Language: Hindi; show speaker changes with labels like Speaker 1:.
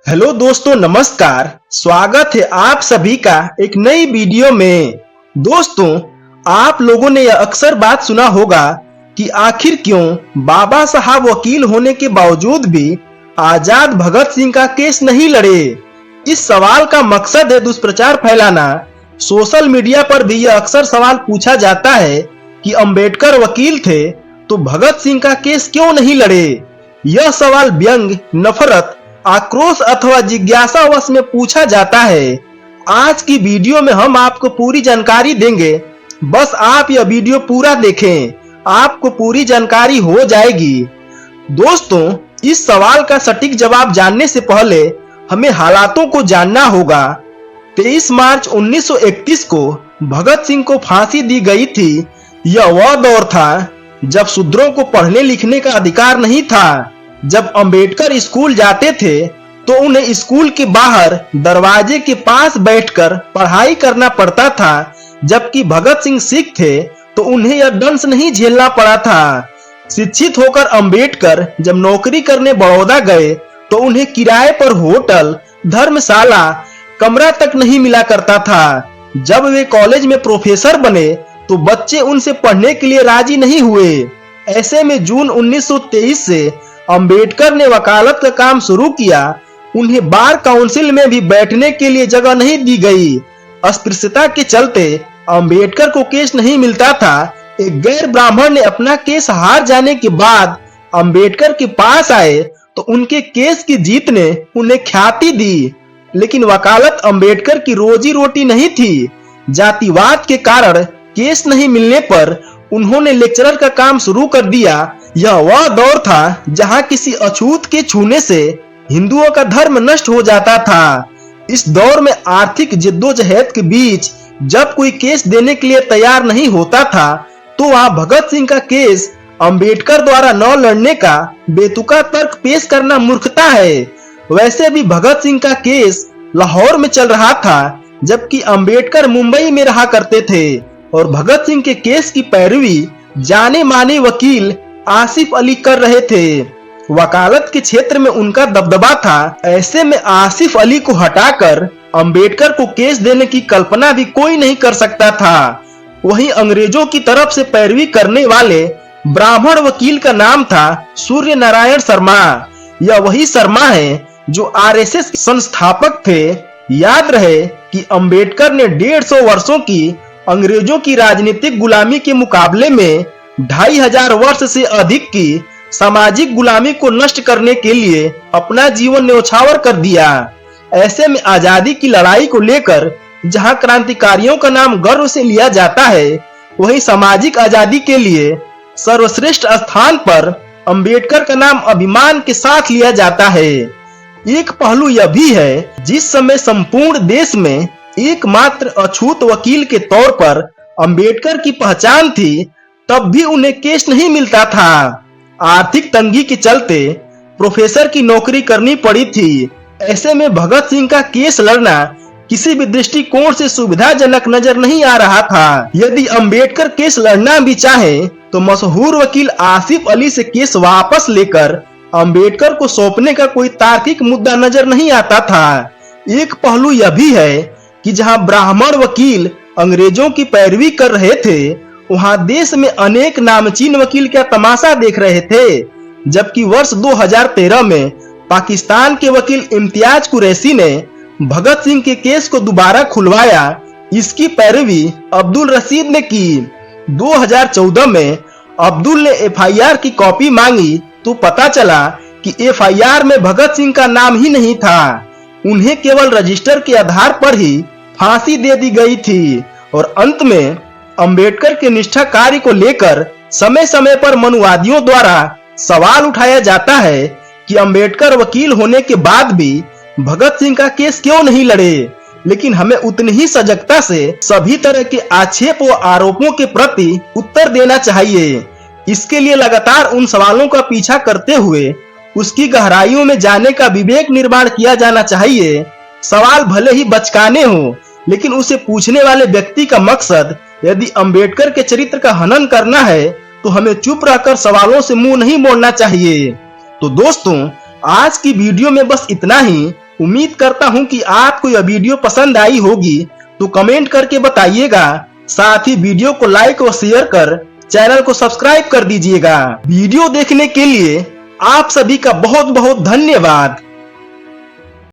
Speaker 1: हेलो दोस्तों, नमस्कार। स्वागत है आप सभी का एक नई वीडियो में। दोस्तों, आप लोगों ने यह अक्सर बात सुना होगा कि आखिर क्यों बाबा साहब वकील होने के बावजूद भी आजाद भगत सिंह का केस नहीं लड़े। इस सवाल का मकसद है दुष्प्रचार फैलाना। सोशल मीडिया पर भी यह अक्सर सवाल पूछा जाता है कि अंबेडकर वकील थे तो भगत सिंह का केस क्यों नहीं लड़े। यह सवाल व्यंग, नफरत, आक्रोश अथवा जिज्ञासावश में पूछा जाता है। आज की वीडियो में हम आपको पूरी जानकारी देंगे। बस आप यह वीडियो पूरा देखें, आपको पूरी जानकारी हो जाएगी। दोस्तों, इस सवाल का सटीक जवाब जानने से पहले हमें हालातों को जानना होगा। 23 मार्च 1931 को भगत सिंह को फांसी दी गई थी। यह वह दौर था जब शूद्रों को पढ़ने लिखने का अधिकार नहीं था। जब अंबेडकर स्कूल जाते थे तो उन्हें स्कूल के बाहर दरवाजे के पास बैठकर पढ़ाई करना पड़ता था, जबकि भगत सिंह सिख थे तो उन्हें यह दंश नहीं झेलना पड़ा था। शिक्षित होकर अंबेडकर जब नौकरी करने बड़ौदा गए तो उन्हें किराए पर होटल, धर्मशाला, कमरा तक नहीं मिला करता था। जब वे कॉलेज में प्रोफेसर बने तो बच्चे उनसे पढ़ने के लिए राजी नहीं हुए। ऐसे में जून 1923 से अंबेडकर ने वकालत का काम शुरू किया। उन्हें बार काउंसिल में भी बैठने के लिए जगह नहीं दी गई। अस्पृश्यता के चलते अंबेडकर को केस नहीं मिलता था। एक गैर ब्राह्मण ने अपना केस हार जाने के बाद अंबेडकर के पास आए तो उनके केस की जीत ने उन्हें ख्याति दी, लेकिन वकालत अंबेडकर की रोजी रोटी नहीं थी। जातिवाद के कारण केस नहीं मिलने पर उन्होंने लेक्चरर का काम शुरू कर दिया। यह वह दौर था जहां किसी अछूत के छूने से हिंदुओं का धर्म नष्ट हो जाता था। इस दौर में आर्थिक जिद्दोजहद के बीच जब कोई केस देने के लिए तैयार नहीं होता था तो वहां भगत सिंह का केस अंबेडकर द्वारा न लड़ने का बेतुका तर्क पेश करना मूर्खता है। वैसे भी भगत सिंह का केस लाहौर में चल रहा था, जबकि अंबेडकर मुंबई में रहा करते थे और भगत सिंह के केस की पैरवी जाने माने वकील आसिफ अली कर रहे थे। वकालत के क्षेत्र में उनका दबदबा था। ऐसे में आसिफ अली को हटाकर अंबेडकर को केस देने की कल्पना भी कोई नहीं कर सकता था। वहीं अंग्रेजों की तरफ से पैरवी करने वाले ब्राह्मण वकील का नाम था सूर्य नारायण शर्मा। यह वही शर्मा है जो आरएसएस के संस्थापक थे। याद रहे कि अंबेडकर ने 150 वर्षों की अंग्रेजों की राजनीतिक गुलामी के मुकाबले में 2500 वर्ष से अधिक की सामाजिक गुलामी को नष्ट करने के लिए अपना जीवन न्यौछावर कर दिया। ऐसे में आजादी की लड़ाई को लेकर जहां क्रांतिकारियों का नाम गर्व से लिया जाता है, वहीं सामाजिक आजादी के लिए सर्वश्रेष्ठ स्थान पर अंबेडकर का नाम अभिमान के साथ लिया जाता है। एक पहलू यह भी है, जिस समय संपूर्ण देश में एकमात्र अछूत वकील के तौर पर अंबेडकर की पहचान थी, तब भी उन्हें केस नहीं मिलता था। आर्थिक तंगी के चलते प्रोफेसर की नौकरी करनी पड़ी थी। ऐसे में भगत सिंह का केस लड़ना किसी भी दृष्टिकोण से सुविधाजनक नजर नहीं आ रहा था। यदि अंबेडकर केस लड़ना भी चाहे तो मशहूर वकील आसिफ अली से केस वापस लेकर अंबेडकर को सौंपने का कोई तार्किक मुद्दा नजर नहीं आता था। एक पहलू यह भी है कि जहां ब्राह्मण वकील अंग्रेजों की पैरवी कर रहे थे, वहां देश में अनेक नामचीन वकील क्या तमाशा देख रहे थे। जबकि वर्ष 2013 में पाकिस्तान के वकील इम्तियाज कुरैशी ने भगत सिंह के केस को दोबारा खुलवाया। इसकी पैरवी अब्दुल रशीद ने की। 2014 में अब्दुल ने एफआईआर की कॉपी मांगी तो पता चला कि एफआईआर में भगत सिंह का नाम ही नहीं था। उन्हें केवल रजिस्टर के आधार पर ही फांसी दे दी गई थी। और अंत में अंबेडकर के निष्ठा कार्य को लेकर समय समय पर मनुवादियों द्वारा सवाल उठाया जाता है कि अंबेडकर वकील होने के बाद भी भगत सिंह का केस क्यों नहीं लड़े। लेकिन हमें उतनी ही सजगता से सभी तरह के आक्षेप व आरोपों के प्रति उत्तर देना चाहिए। इसके लिए लगातार उन सवालों का पीछा करते हुए उसकी गहराइयों में जाने का विवेक निर्माण किया जाना चाहिए। सवाल भले ही बचकाने हो, लेकिन उसे पूछने वाले व्यक्ति का मकसद यदि अंबेडकर के चरित्र का हनन करना है तो हमें चुप रहकर सवालों से मुंह नहीं मोड़ना चाहिए। तो दोस्तों, आज की वीडियो में बस इतना ही। उम्मीद करता हूं कि आपको यह वीडियो पसंद आई होगी, तो कमेंट करके बताइएगा। साथ ही वीडियो को लाइक और शेयर कर चैनल को सब्सक्राइब कर दीजिएगा। वीडियो देखने के लिए आप सभी का बहुत बहुत धन्यवाद।